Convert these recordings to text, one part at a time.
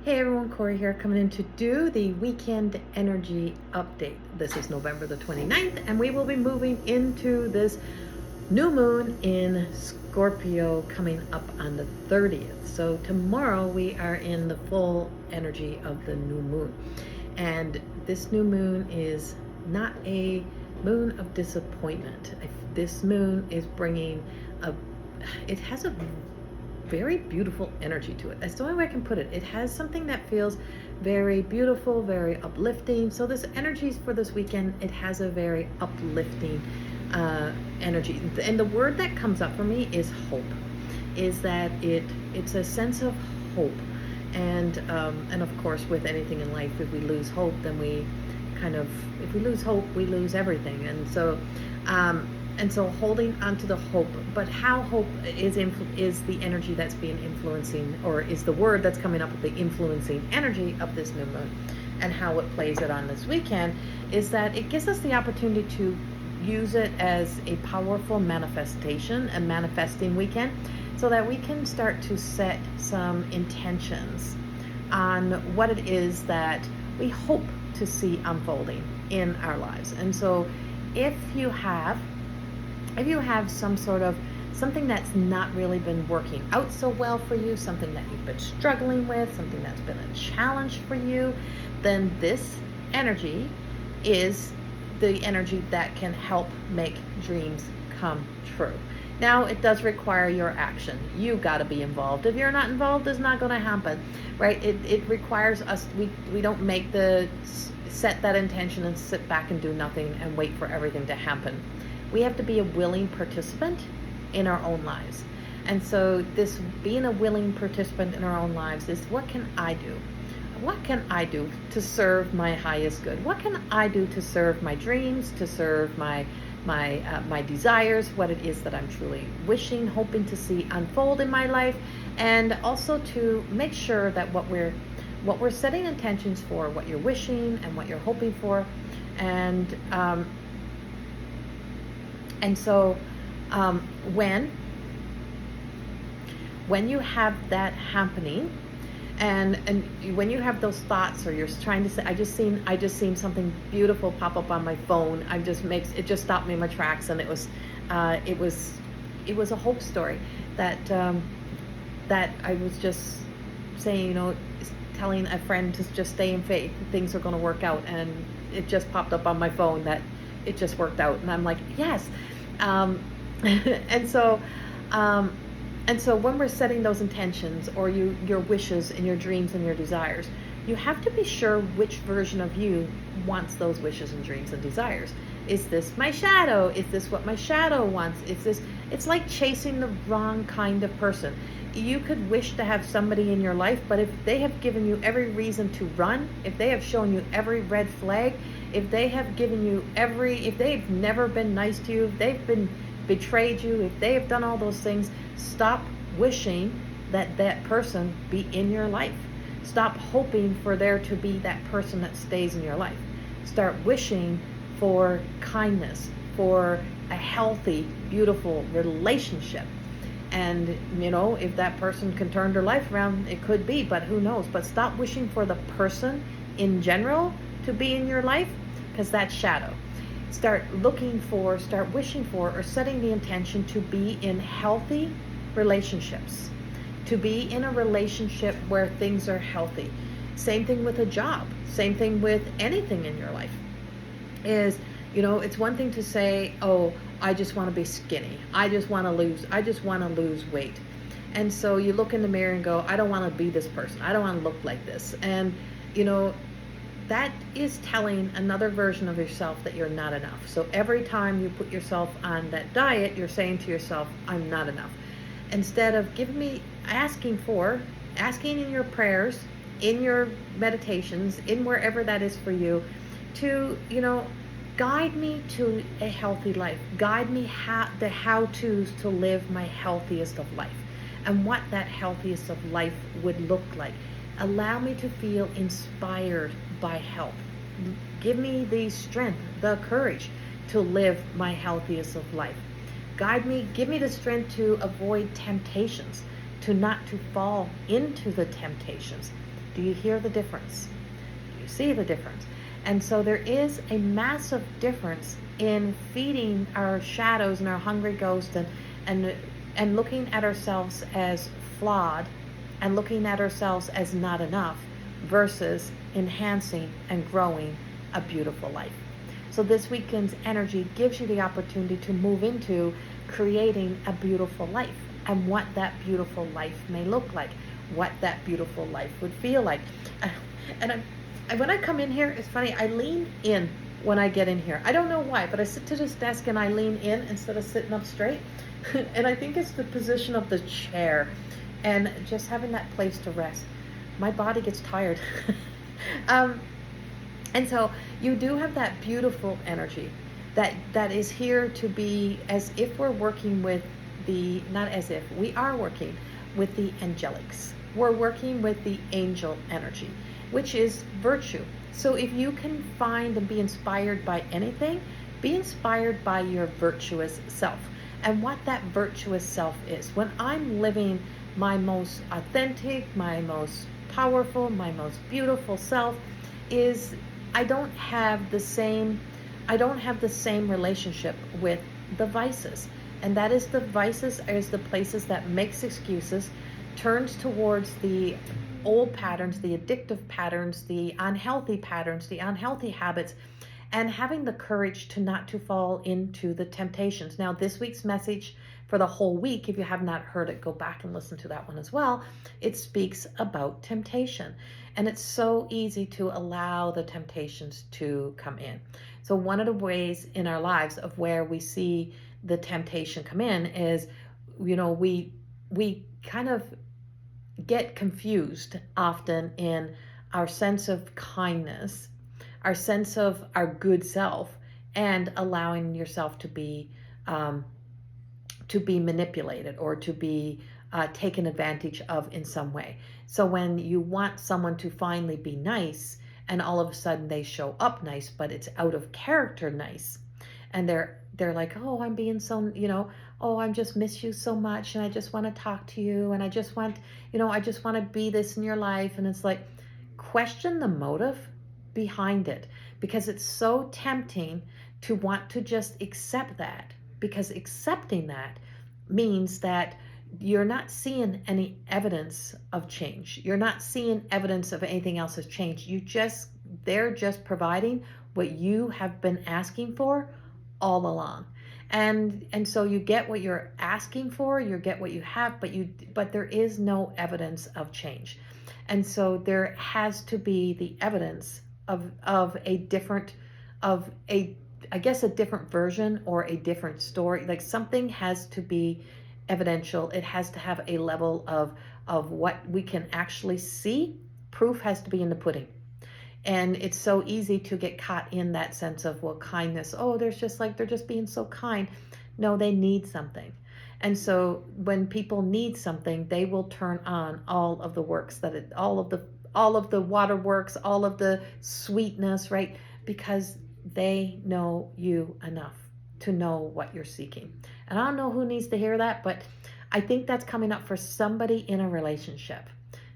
Hey everyone, Corrie here, coming in to do the weekend energy update. This is November the 29th, and we will be moving into this new moon in Scorpio coming up on the 30th. So tomorrow we are in the full energy of the new moon. And this new moon is not a moon of disappointment. This moon is bringing it has a very beautiful energy to it. That's the only way I can put it. It has something that feels very beautiful, very uplifting. So this energies for this weekend, it has a very uplifting energy. And the word that comes up for me is hope. Is that it's a sense of hope. And of course, with anything in life, if we lose hope, then if we lose hope, we lose everything. And so holding onto the hope, but how hope is the energy that's being influencing, or is the word that's coming up with the influencing energy of this new moon, and how it plays it on this weekend, is that it gives us the opportunity to use it as a powerful manifestation, a manifesting weekend, so that we can start to set some intentions on what it is that we hope to see unfolding in our lives. And so if you have some sort of something that's not really been working out so well for you, something that you've been struggling with, something that's been a challenge for you, then this energy is the energy that can help make dreams come true. Now, it does require your action. You got to be involved. If you're not involved, it's not going to happen, right? It requires us. We don't set that intention and sit back and do nothing and wait for everything to happen. We have to be a willing participant in our own lives. And so this being a willing participant in our own lives is, what can I do? What can I do to serve my highest good? What can I do to serve my dreams, to serve my desires, what it is that I'm truly wishing, hoping to see unfold in my life, and also to make sure that what we're setting intentions for, what you're wishing and what you're hoping for, and so when you have that happening, and when you have those thoughts, or you're trying to say, I just seen something beautiful pop up on my phone. It just stopped me in my tracks, and it was a hope story that I was just saying, telling a friend to just stay in faith, things are going to work out, and it just popped up on my phone that it just worked out, and I'm like, yes. And so when we're setting those intentions, or your wishes and your dreams and your desires, you have to be sure which version of you wants those wishes and dreams and desires. Is this my shadow? Is this what my shadow wants? It's like chasing the wrong kind of person. You could wish to have somebody in your life, but if they have given you every reason to run, if they have shown you every red flag, if they have given you if they've never been nice to you, if they've been betrayed you, if they have done all those things, stop wishing that person be in your life. Stop hoping for there to be that person that stays in your life. Start wishing for kindness, for a healthy, beautiful relationship. And if that person can turn their life around, it could be, but who knows? But stop wishing for the person in general to be in your life, because that's shadow. Start wishing for, or setting the intention to be in healthy relationships, to be in a relationship where things are healthy. Same thing with a job, same thing with anything in your life. It's one thing to say, oh, I just want to be skinny. I just want to lose weight. And so you look in the mirror and go, I don't want to be this person. I don't want to look like this. And, that is telling another version of yourself that you're not enough. So every time you put yourself on that diet, you're saying to yourself, I'm not enough. Instead of asking in your prayers, in your meditations, in wherever that is for you, to, guide me to a healthy life. Guide me the how-tos to live my healthiest of life, and what that healthiest of life would look like. Allow me to feel inspired by health. Give me the strength, the courage to live my healthiest of life. Guide me, give me the strength to avoid temptations, to not to fall into the temptations. Do you hear the difference? Do you see the difference? And so there is a massive difference in feeding our shadows and our hungry ghost, and looking at ourselves as flawed and looking at ourselves as not enough versus enhancing and growing a beautiful life. So this weekend's energy gives you the opportunity to move into creating a beautiful life, and what that beautiful life may look like, what that beautiful life would feel like. And when I come in here, it's funny, I lean in when I get in here. I don't know why, but I sit to this desk and I lean in instead of sitting up straight. And I think it's the position of the chair and just having that place to rest. My body gets tired. And so you do have that beautiful energy that is here to be, as if we're working with not as if, we are working with the angelics. We're working with the angel energy, which is virtue. So if you can find and be inspired by anything, be inspired by your virtuous self. And what that virtuous self is. When I'm living my most authentic, my most powerful, my most beautiful self, is I don't have the same relationship with the vices. And that is, the vices is the places that makes excuses, turns towards the old patterns, the addictive patterns, the unhealthy patterns, the unhealthy habits, and having the courage to not to fall into the temptations. Now, this week's message for the whole week, if you have not heard it, go back and listen to that one as well. It speaks about temptation. And it's so easy to allow the temptations to come in. So one of the ways in our lives of where we see the temptation come in is, we kind of get confused often in our sense of kindness, our sense of our good self, and allowing yourself to be manipulated or to be taken advantage of in some way. So when you want someone to finally be nice, and all of a sudden they show up nice, but it's out of character nice, and they're like, oh, I'm being so, oh, I just miss you so much, and I just want to talk to you, and I just want to be this in your life. And it's like, question the motive behind it, because it's so tempting to want to just accept that, because accepting that means that you're not seeing any evidence of change. You're not seeing evidence of anything else has changed. They're just providing what you have been asking for all along. And so you get what you're asking for, you get what you have, but there is no evidence of change. And so there has to be the evidence of a different version or a different story. Like, something has to be evidential. It has to have a level of what we can actually see. Proof has to be in the pudding. And it's so easy to get caught in that sense of, well, kindness. Oh, they're just being so kind. No, they need something. And so when people need something, they will turn on all of the works, all of the waterworks, all of the sweetness, right? Because they know you enough to know what you're seeking. And I don't know who needs to hear that, but I think that's coming up for somebody in a relationship.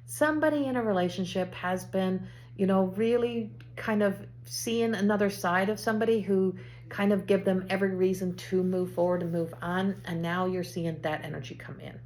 Somebody in a relationship has been, really kind of seeing another side of somebody who kind of give them every reason to move forward and move on. And now you're seeing that energy come in.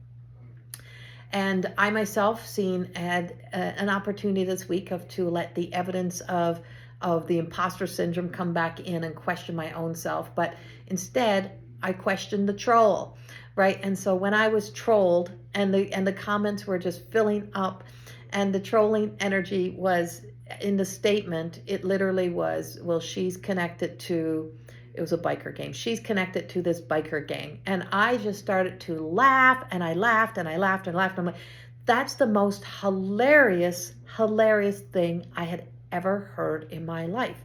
And I myself had an opportunity this week to let the evidence of the imposter syndrome come back in and question my own self. But instead, I questioned the troll, right? And so when I was trolled and the comments were just filling up, and the trolling energy was in the statement, it literally was, well, she's connected to, it was a biker gang. She's connected to this biker gang. And I just started to laugh, and I laughed and I laughed and laughed. I'm like, that's the most hilarious thing I had ever heard in my life.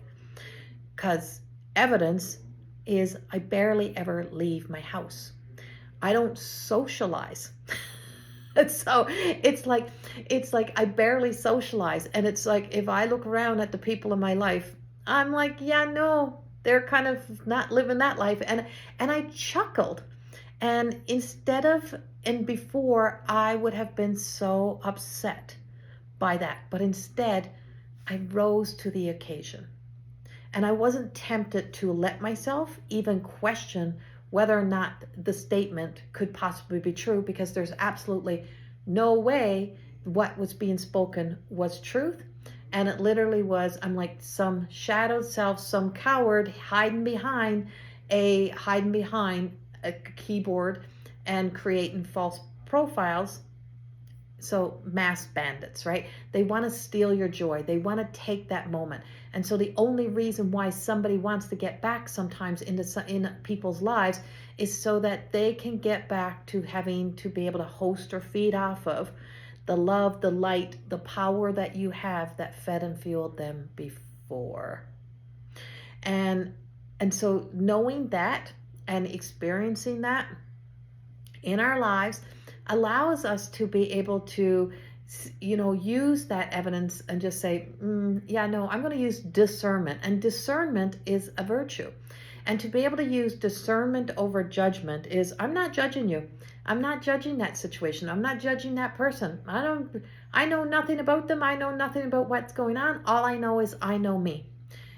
Because evidence is, I barely ever leave my house. I don't socialize. So it's like I barely socialize. And it's like, if I look around at the people in my life, I'm like, yeah, no, they're kind of not living that life. And I chuckled. And before, I would have been so upset by that, but instead I rose to the occasion. And I wasn't tempted to let myself even question whether or not the statement could possibly be true, because there's absolutely no way what was being spoken was truth. And it literally was, I'm like some shadowed self, some coward hiding behind a keyboard and creating false profiles. So mass bandits, right? They want to steal your joy. They want to take that moment. And so the only reason why somebody wants to get back sometimes in people's lives is so that they can get back to having to be able to host or feed off of the love, the light, the power that you have that fed and fueled them before. And so knowing that and experiencing that in our lives allows us to be able to, use that evidence and just say, yeah, no, I'm going to use discernment. And discernment is a virtue. And to be able to use discernment over judgment is, I'm not judging you. I'm not judging that situation. I'm not judging that person. I know nothing about them. I know nothing about what's going on. All I know is I know me.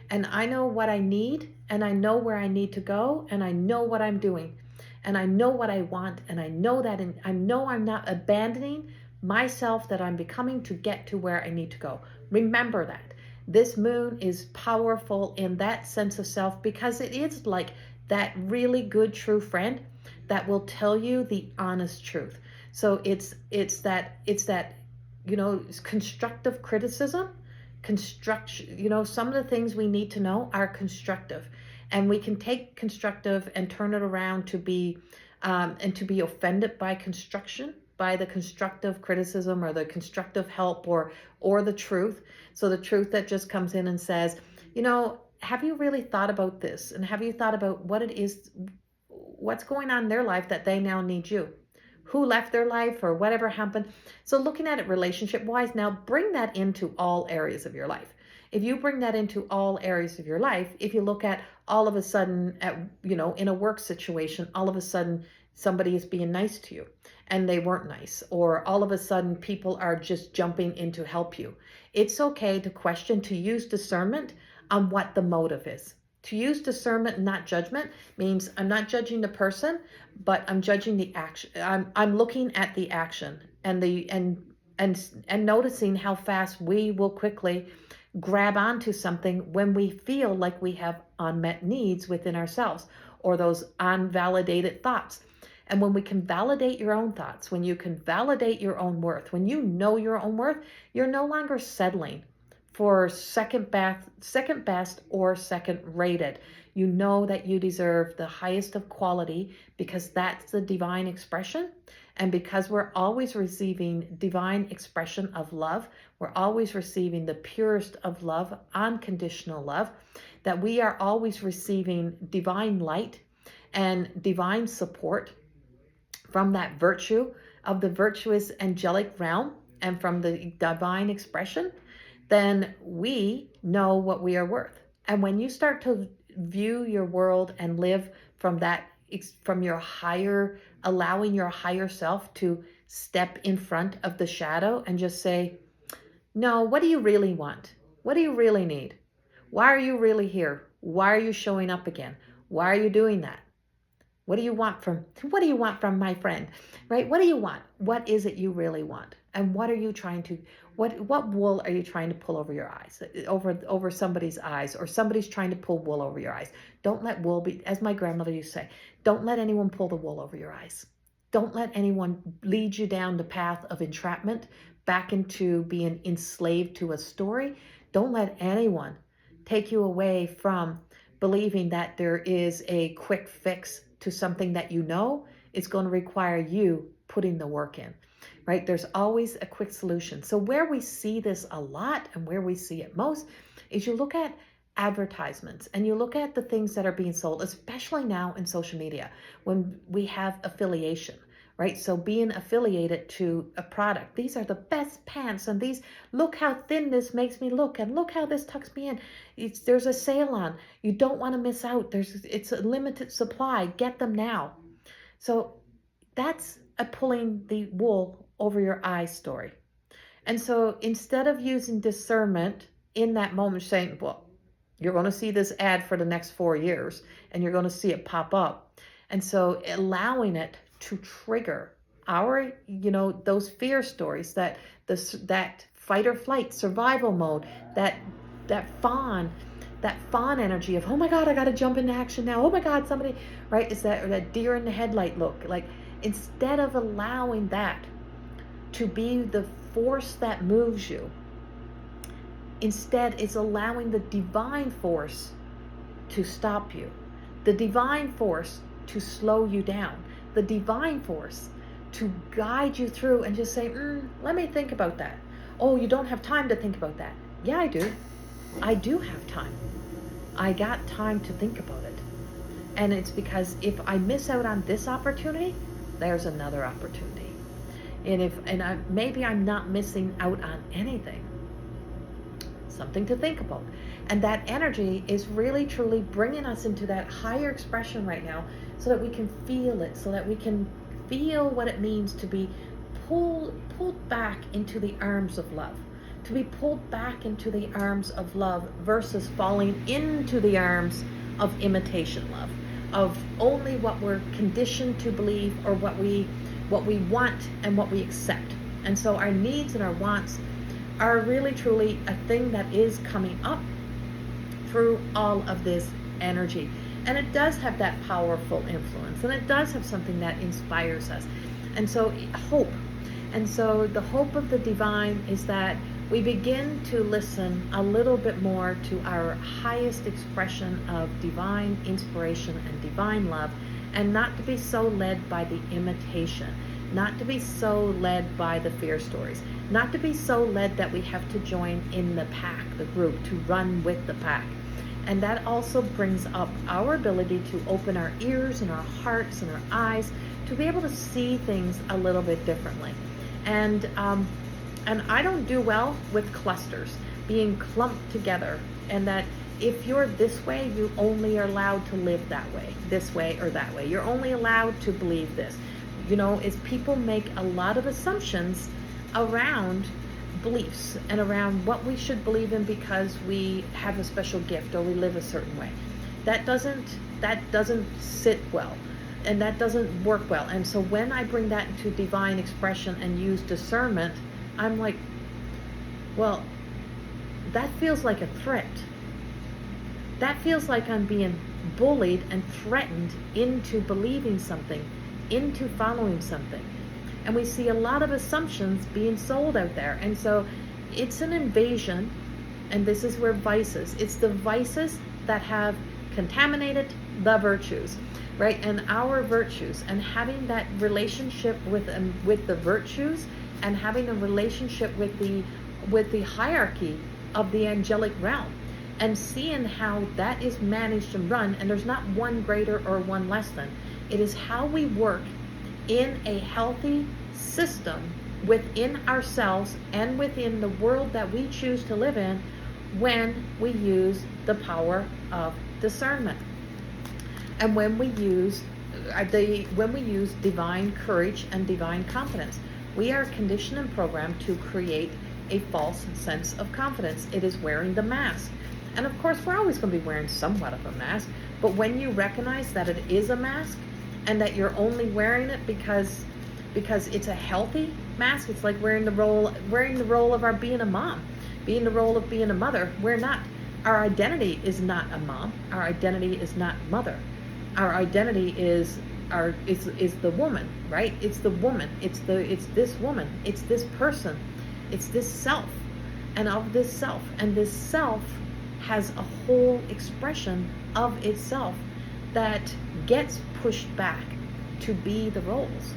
And I know what I need, and I know where I need to go, and I know what I'm doing, and I know what I want, and I know that, and I know I'm not abandoning myself, that I'm becoming to get to where I need to go. Remember that. This moon is powerful in that sense of self, because it is like that really good true friend that will tell you the honest truth. So it's that constructive criticism. Construction, some of the things we need to know are constructive, and we can take constructive and turn it around to be and to be offended by the constructive criticism or the constructive help or the truth. So the truth that just comes in and says, have you really thought about this, and have you thought about what it is, what's going on in their life that they now need you, who left their life or whatever happened. So looking at it relationship wise, now bring that into all areas of your life. If you bring that into all areas of your life, if you look at all of a sudden in a work situation, all of a sudden somebody is being nice to you and they weren't nice, or all of a sudden people are just jumping in to help you. It's okay to question, to use discernment on what the motive is. To use discernment, not judgment, means I'm not judging the person, but I'm judging the action. I'm looking at the action and noticing how fast we will quickly grab onto something when we feel like we have unmet needs within ourselves, or those unvalidated thoughts. And when we can validate your own thoughts, when you can validate your own worth, when you know your own worth, you're no longer settling for second best or second rated. You know that you deserve the highest of quality, because that's the divine expression. And because we're always receiving divine expression of love, we're always receiving the purest of love, unconditional love, that we are always receiving divine light and divine support from that virtue of the virtuous angelic realm and from the divine expression, then we know what we are worth. And when you start to view your world and live from your higher, allowing your higher self to step in front of the shadow and just say, no, what do you really want? What do you really need? Why are you really here? Why are you showing up again? Why are you doing that? What do you want from my friend, right? What do you want? What is it you really want? And what are you trying to, what wool are you trying to pull over your eyes, over somebody's eyes, or somebody's trying to pull wool over your eyes? Don't let wool be, as my grandmother used to say, don't let anyone pull the wool over your eyes. Don't let anyone lead you down the path of entrapment, back into being enslaved to a story. Don't let anyone take you away from believing that there is a quick fix to something that is going to require you putting the work in, right? There's always a quick solution. So where we see this a lot and where we see it most is you look at advertisements and you look at the things that are being sold, especially now in social media when we have affiliation, right? So being affiliated to a product, these are the best pants, and these, look how thin this makes me look, and look how this tucks me in. There's a sale on. You don't want to miss out. It's a limited supply. Get them now. So that's a pulling the wool over your eyes story. And so instead of using discernment in that moment, saying, well, you're going to see this ad for the next 4 years and you're going to see it pop up. And so allowing it to trigger our, those fear stories, that fight or flight survival mode, that fawn energy of, oh my God, I got to jump into action now. Oh my God, somebody, right? Is that deer in the headlight look. Like, instead of allowing that to be the force that moves you, instead it's allowing the divine force to stop you, the divine force to slow you down, the divine force to guide you through and just say, let me think about that. Oh, you don't have time to think about that. Yeah, I do. I do have time. I got time to think about it. And it's because if I miss out on this opportunity, there's another opportunity. And maybe I'm not missing out on anything. Something to think about. And that energy is really truly bringing us into that higher expression right now, so that we can feel it, so that we can feel what it means to be pulled back into the arms of love, to be pulled back into the arms of love versus falling into the arms of imitation love, of only what we're conditioned to believe, or what we want and what we accept. And so our needs and our wants are really truly a thing that is coming up through all of this energy. And it does have that powerful influence, and it does have something that inspires us. And so hope. And so the hope of the divine is that we begin to listen a little bit more to our highest expression of divine inspiration and divine love, and not to be so led by the imitation, not to be so led by the fear stories, not to be so led that we have to join in the pack, the group, to run with the pack. And that also brings up our ability to open our ears and our hearts and our eyes to be able to see things a little bit differently. And I don't do well with clusters, being clumped together, and that if you're this way, you only are allowed to live that way, this way or that way. You're only allowed to believe this. Is people make a lot of assumptions around beliefs and around what we should believe in because we have a special gift or we live a certain way. That doesn't sit well, and that doesn't work well. And so when I bring that into divine expression and use discernment, I'm like, well, that feels like a threat. That feels like I'm being bullied and threatened into believing something, into following something. And we see a lot of assumptions being sold out there. And so it's an invasion, and this is where vices, it's the vices that have contaminated the virtues, right? And our virtues, and having that relationship with the virtues, and having a relationship with the hierarchy of the angelic realm, and seeing how that is managed and run. And there's not one greater or one less than. It is how we work in a healthy system within ourselves and within the world that we choose to live in, when we use the power of discernment, and when we use divine courage and divine confidence. We are conditioned and programmed to create a false sense of confidence. It is wearing the mask. And of course, we're always going to be wearing somewhat of a mask. But when you recognize that it is a mask, and that you're only wearing it because it's a healthy mask, it's like wearing the role of our being a mom, being the role of being a mother. We're not. Our identity is not a mom. Our identity is not mother. Our identity is the woman, right? It's the woman. It's this woman. It's this person. It's this self, and of this self, and this self has a whole expression of itself that gets pushed back to be the roles.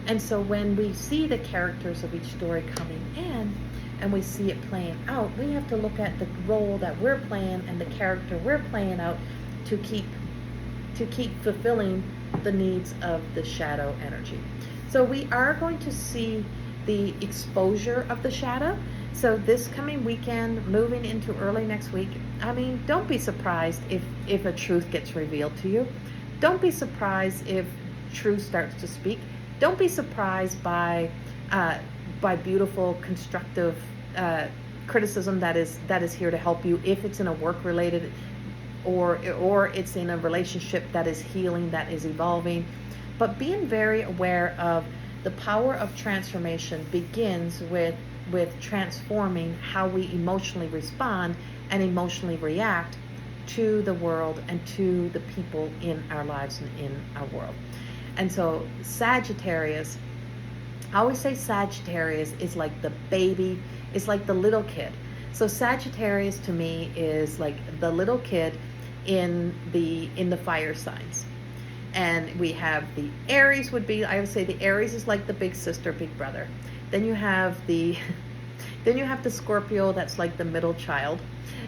And so when we see the characters of each story coming in, and we see it playing out, we have to look at the role that we're playing and the character we're playing out to keep fulfilling the needs of the shadow energy. So we are going to see the exposure of the shadow. So this coming weekend, moving into early next week, don't be surprised if a truth gets revealed to you. Don't be surprised if truth starts to speak. Don't be surprised by by beautiful, constructive criticism that is here to help you, if it's in a work related or it's in a relationship that is healing, that is evolving. But being very aware of the power of transformation begins with transforming how we emotionally respond and emotionally react to the world and to the people in our lives and in our world. And so Sagittarius, I always say Sagittarius is like the baby, it's like the little kid. So Sagittarius to me is like the little kid in the fire signs. And we have the Aries would be, I would say the Aries is like the big sister, big brother. Then you have the Scorpio, that's like the middle child.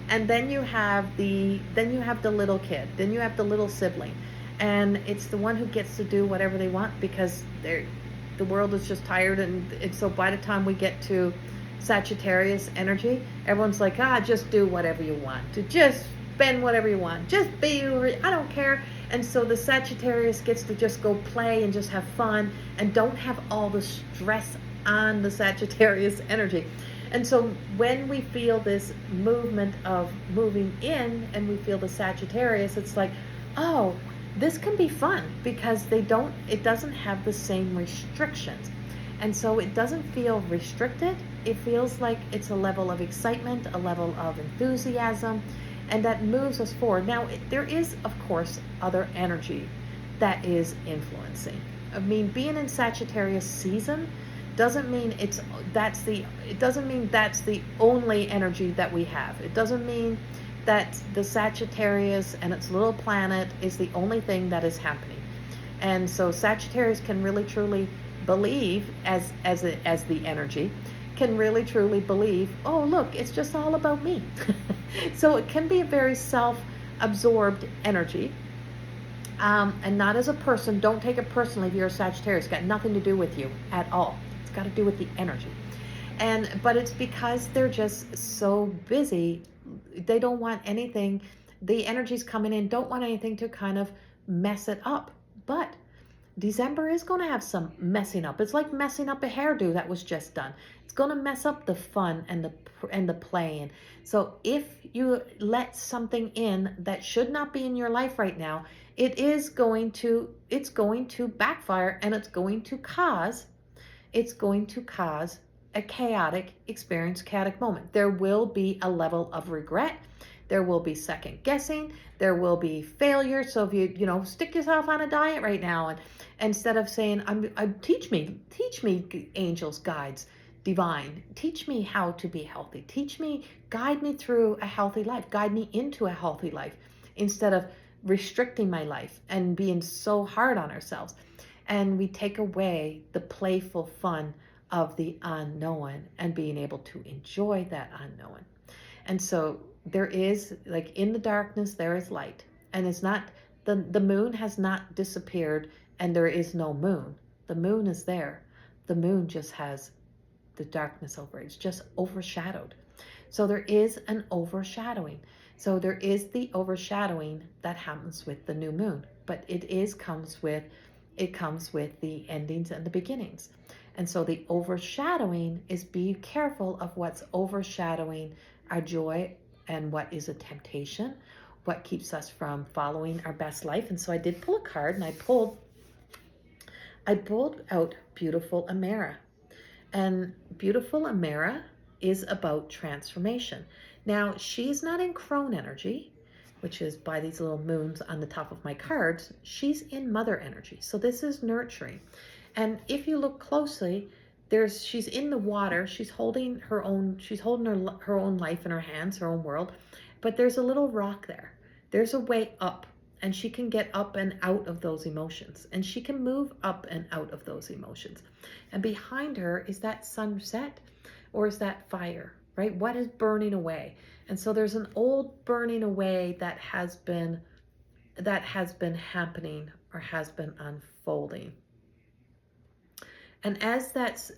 And then you have the little kid. Then you have the little sibling. And it's the one who gets to do whatever they want because the world is just tired. And so by the time we get to Sagittarius energy, everyone's like, just do whatever you want. To just spend whatever you want. Just be, I don't care. And so the Sagittarius gets to just go play and just have fun and don't have all the stress on the Sagittarius energy. And so when we feel this movement of moving in and we feel the Sagittarius, it's like, oh, this can be fun because it doesn't have the same restrictions. And so it doesn't feel restricted. It feels like it's a level of excitement, a level of enthusiasm, and that moves us forward. Now, there is, of course, other energy that is influencing. I mean, being in Sagittarius season doesn't mean that's the only energy that we have. It doesn't mean that the Sagittarius and its little planet is the only thing that is happening. And so Sagittarius can really truly believe, as the energy, can really truly believe, oh look, it's just all about me. So it can be a very self-absorbed energy. And not as a person. Don't take it personally if you're a Sagittarius. It's got nothing to do with you at all. It's got to do with the energy. But it's because they're just so busy. They don't want anything. The energies coming in don't want anything to kind of mess it up. But December is going to have some messing up. It's like messing up a hairdo that was just done. It's going to mess up the fun and the playing. So if you let something in that should not be in your life right now, it's going to backfire, and it's going to cause a chaotic experience, chaotic moment. There will be a level of regret. There will be second guessing. There will be failure. So if you stick yourself on a diet right now, and instead of saying, teach me, angels, guides, divine, teach me how to be healthy. Teach me, guide me through a healthy life. Guide me into a healthy life, instead of restricting my life and being so hard on ourselves. And we take away the playful fun of the unknown and being able to enjoy that unknown. And so there is, like, in the darkness, there is light. And it's not, the moon has not disappeared and there is no moon. The moon is there. The moon just has the darkness over it. It's just overshadowed. So there is an overshadowing. So there is the overshadowing that happens with the new moon. But it comes with the endings and the beginnings. And so the overshadowing is, be careful of what's overshadowing our joy and what is a temptation, what keeps us from following our best life. And so I did pull a card, and I pulled out Beautiful Amara. And Beautiful Amara is about transformation. Now, she's not in crone energy, which is by these little moons on the top of my cards. She's in mother energy. So this is nurturing. And if you look closely, she's in the water. She's holding her own life in her hands, her own world. But there's a little rock there. There's a way up, and she can get up and out of those emotions. And she can move up and out of those emotions. And behind her is that sunset, or is that fire, right? What is burning away? And so there's an old burning away that has been happening, or has been unfolding. And as that's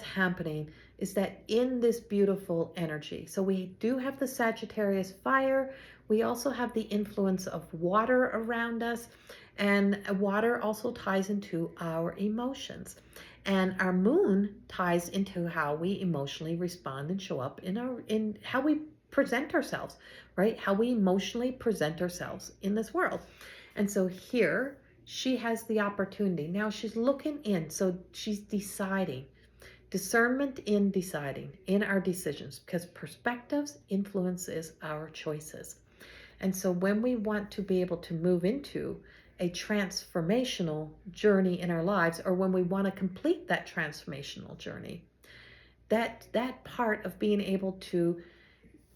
happening, is that in this beautiful energy. So we do have the Sagittarius fire. We also have the influence of water around us. And water also ties into our emotions. And our moon ties into how we emotionally respond and show up in how we present ourselves, right? How we emotionally present ourselves in this world. And so here she has the opportunity. Now she's looking in. So she's deciding. Discernment in deciding, in our decisions, because perspectives influences our choices. And so when we want to be able to move into a transformational journey in our lives, or when we want to complete that transformational journey, that part of being able to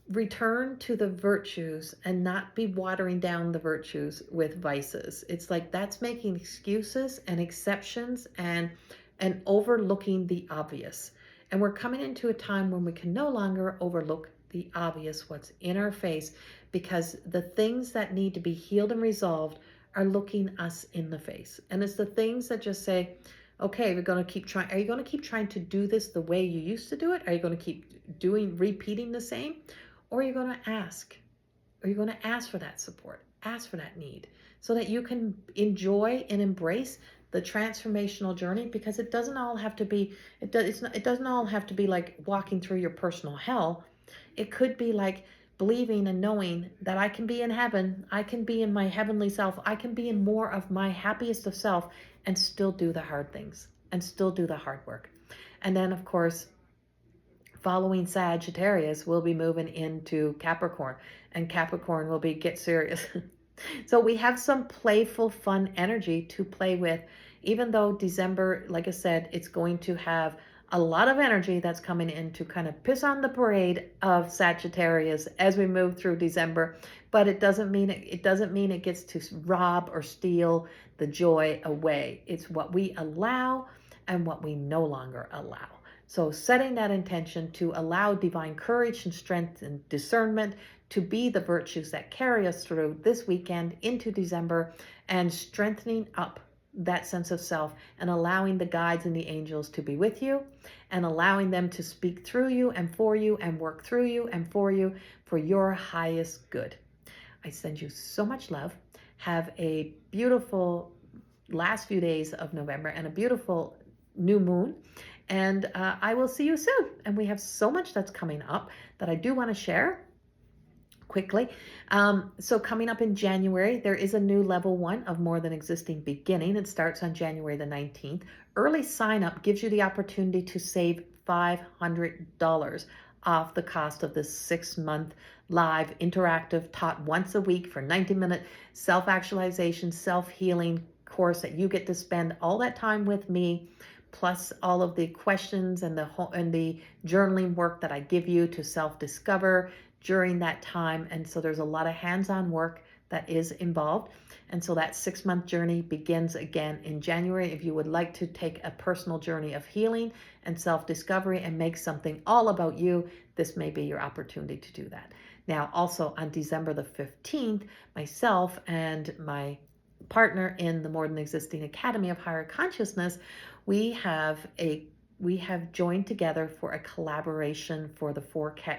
return to the virtues and not be watering down the virtues with vices. It's like that's making excuses and exceptions and overlooking the obvious. And we're coming into a time when we can no longer overlook the obvious, what's in our face, because the things that need to be healed and resolved are looking us in the face. And it's the things that just say, okay, we're going to keep trying. Are you going to keep trying to do this the way you used to do it? Are you going to keep repeating the same? Or are you going to ask? Are you going to ask for that support? Ask for that need so that you can enjoy and embrace the transformational journey, because it doesn't all have to be, it doesn't all have to be like walking through your personal hell. It could be like believing and knowing that I can be in heaven, I can be in my heavenly self, I can be in more of my happiest of self and still do the hard things and still do the hard work. And then of course, following Sagittarius, we'll be moving into Capricorn, and Capricorn will be get serious. So we have some playful, fun energy to play with, even though December, like I said, it's going to have a lot of energy that's coming in to kind of piss on the parade of Sagittarius as we move through December. But it doesn't mean it gets to rob or steal the joy away. It's what we allow and what we no longer allow. So setting that intention to allow divine courage and strength and discernment to be the virtues that carry us through this weekend into December, and strengthening up that sense of self and allowing the guides and the angels to be with you and allowing them to speak through you and work through you and for your highest good. I send you so much love. Have a beautiful last few days of November and a beautiful new moon. And I will see you soon. And we have so much that's coming up that I do want to share quickly. So coming up in January, there is a new level 1 of More Than Existing beginning. It starts on January the 19th. Early sign up gives you the opportunity to save $500 off the cost of this 6-month live interactive taught once a week for 90-minute self-actualization, self-healing course that you get to spend all that time with me, plus all of the questions and the journaling work that I give you to self-discover during that time. And so there's a lot of hands-on work that is involved. And so that 6-month journey begins again in January. If you would like to take a personal journey of healing and self-discovery and make something all about you, this may be your opportunity to do that. Now, also on December the 15th, myself and my partner in the More Than Existing Academy of Higher Consciousness, we have joined together for a collaboration for the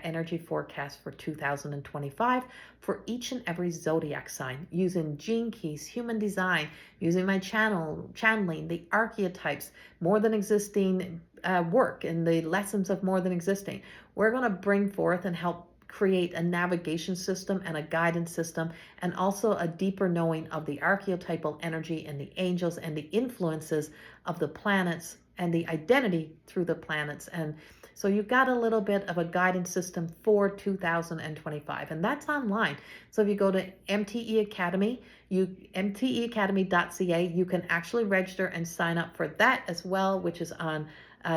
energy forecast for 2025 for each and every zodiac sign, using gene keys, human design, using my channeling, the archetypes, More Than Existing work, and the lessons of More Than Existing. We're going to bring forth and help create a navigation system and a guidance system, and also a deeper knowing of the archetypal energy and the angels and the influences of the planets and the identity through the planets. And so you got a little bit of a guidance system for 2025, and that's online. So if you go to MTE Academy, mteacademy.ca, you can actually register and sign up for that as well, which is on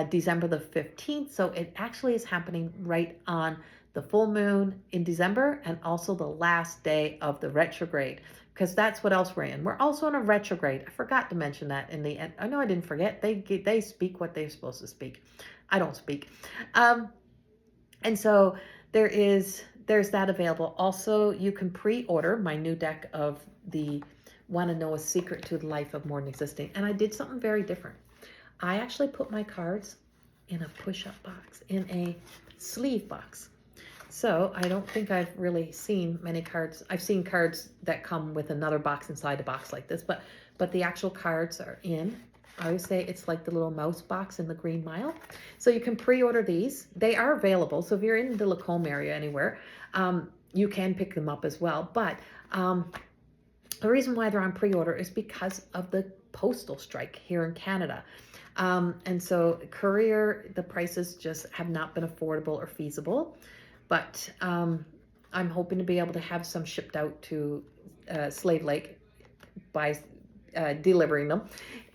December the 15th. So it actually is happening right on the full moon in December, and also the last day of the retrograde, because that's what else we're in. We're also in a retrograde. I forgot to mention that in the end. I know I didn't forget. They speak what they're supposed to speak. I don't speak. And so there's that available. Also, you can pre-order my new deck of the Want to Know a Secret to the Life of More Than Existing. And I did something very different. I actually put my cards in a push-up box, in a sleeve box. So I don't think I've really seen many cards. I've seen cards that come with another box inside a box like this, but the actual cards are in I always say it's like the little mouse box in the Green Mile. So you can pre-order these. They are available. So if you're in the Lacombe area anywhere, you can pick them up as well. But the reason why they're on pre-order is because of the postal strike here in Canada. And so courier, the prices just have not been affordable or feasible. But I'm hoping to be able to have some shipped out to Slave Lake by delivering them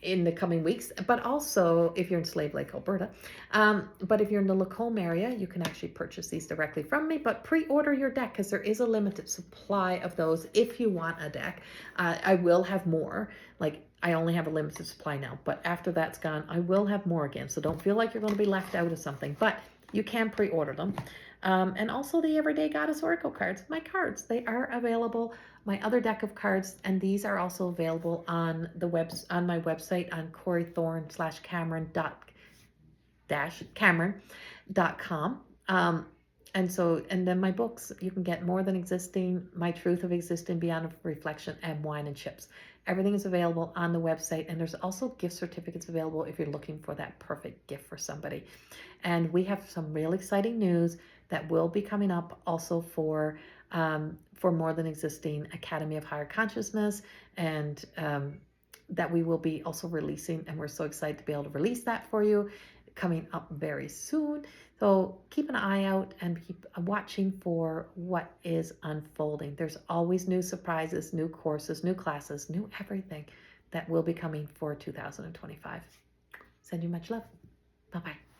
in the coming weeks. But also, if you're in Slave Lake, Alberta, but if you're in the Lacombe area, you can actually purchase these directly from me. But pre-order your deck, because there is a limited supply of those if you want a deck. I will have more. Like, I only have a limited supply now, but after that's gone, I will have more again. So don't feel like you're going to be left out of something, but you can pre-order them. And also the Everyday Goddess Oracle cards, my cards, they are available. My other deck of cards, and these are also available on the on my website on Corrie Thorne-Cameron.com. And then my books, you can get More Than Existing, My Truth of Existing Beyond Reflection, and Wine and Chips. Everything is available on the website, and there's also gift certificates available if you're looking for that perfect gift for somebody. And we have some real exciting news that will be coming up also for More Than Existing Academy of Higher Consciousness, and that we will be also releasing, and we're so excited to be able to release that for you, coming up very soon. So keep an eye out and keep watching for what is unfolding. There's always new surprises, new courses, new classes, new everything that will be coming for 2025. Send you much love. Bye-bye.